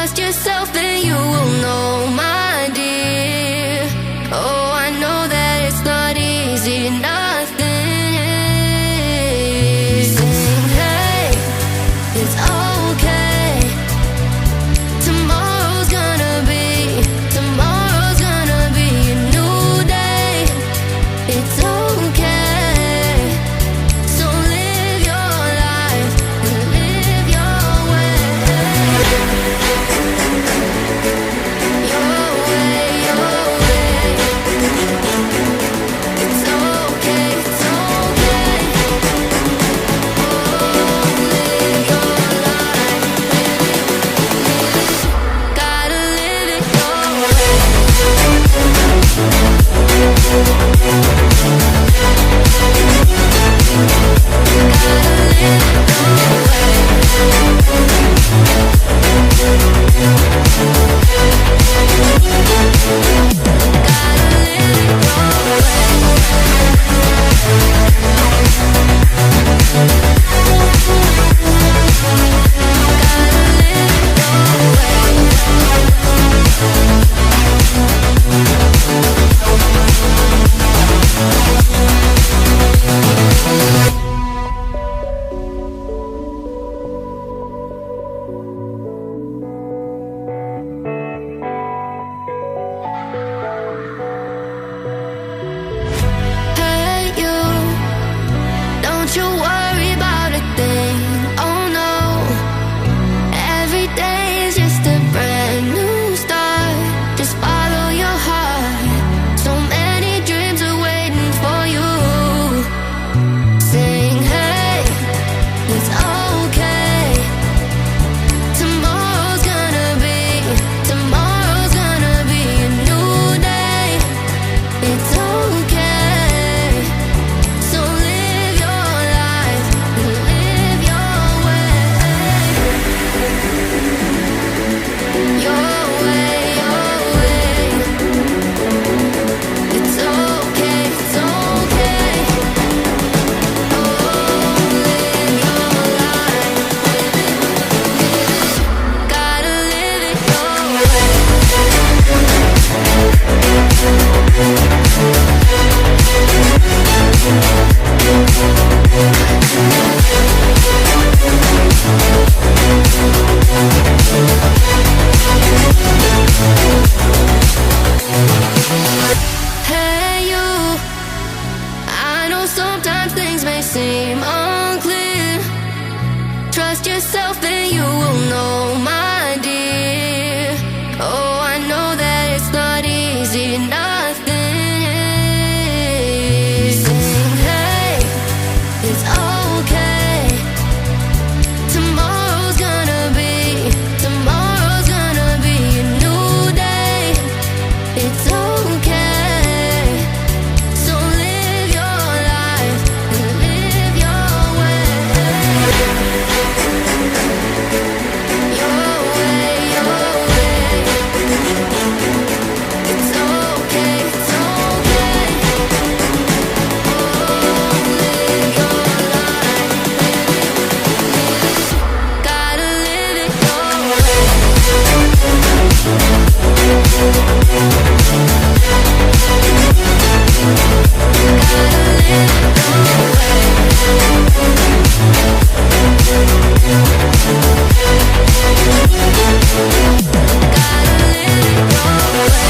Trust yourself and you will know, my dear. Oh, I know that it's not easy, nothing is. Sing, hey, it's okay. Tomorrow's gonna be a new day. It's okay. So live your life and live your way. Your way, your way. It's okay, it's okay. Oh, live your life. Gotta live it your way. Hey you, don't you worry about a thing. Oh no, every day is just a brand new start. Just follow your heart. So many dreams are waiting for you. Sing, hey, it's okay. Tomorrow's gonna be a new day. It's okay. So live your life and live your way. Your way, your way. It's okay, it's okay. Oh, live your life. Gotta live it your way. Hey you, I know sometimes things may seem unclear. Trust yourself and you will know, my dear. Oh, I know that it's not easy, nothing is. Sing, hey, it's okay. Tomorrow's gonna be a new day. It's okay. So live your life and live your way. Your way, your way. It's okay, it's okay. Oh, live your life. Gotta live it your way. Gotta live it your way.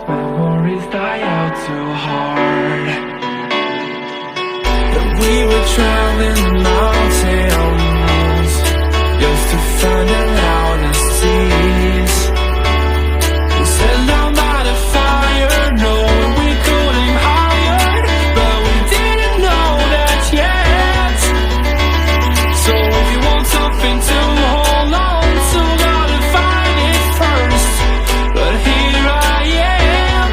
Memories die out too hard. But we were traveling the mountains just to find the loudest seas. We set down by the fire, knowing we could aim higher, but we didn't know that yet. So if you want something to hold on to, gotta find it first. But here I am,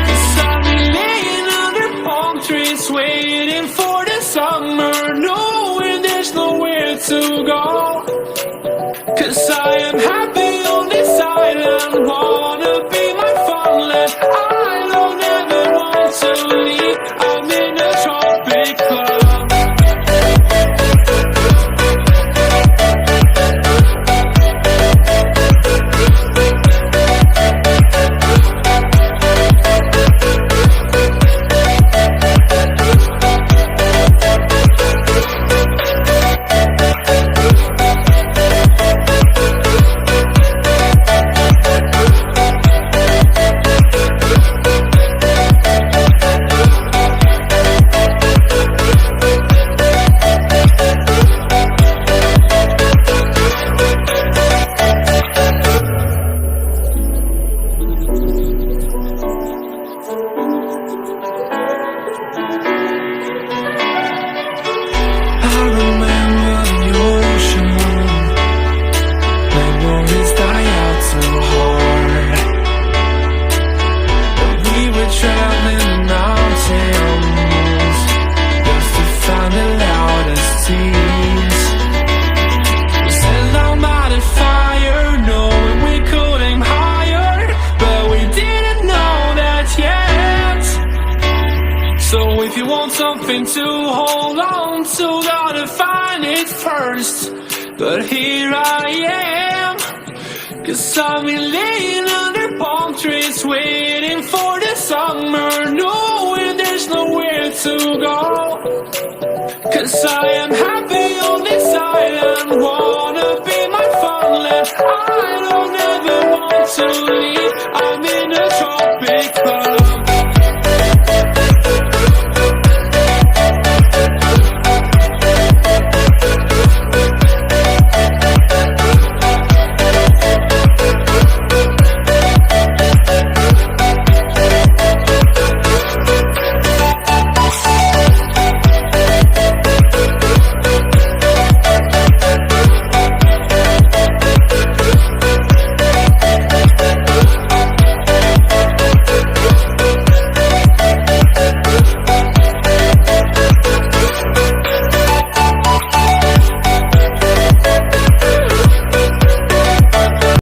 'cause I've been laying under palm trees, waiting for the summer, knowing there's nowhere to go. 'Cause I am happy on this island, wanna be my farmland. I don't ever want to leave, I'm in a tropic club. I remember the ocean, memories die out too hard. But we were traveling the mountains just to find the loudest seas. We sat down by the fire, knowing we could aim higher, but we didn't know that yet. So if you want something to hold on to, gotta find it first. But here I am, 'cause I've been laying under palm trees, waiting for the summer, knowing there's nowhere to go. 'Cause I am happy on this island, wanna be my farmland. I don't ever want to leave,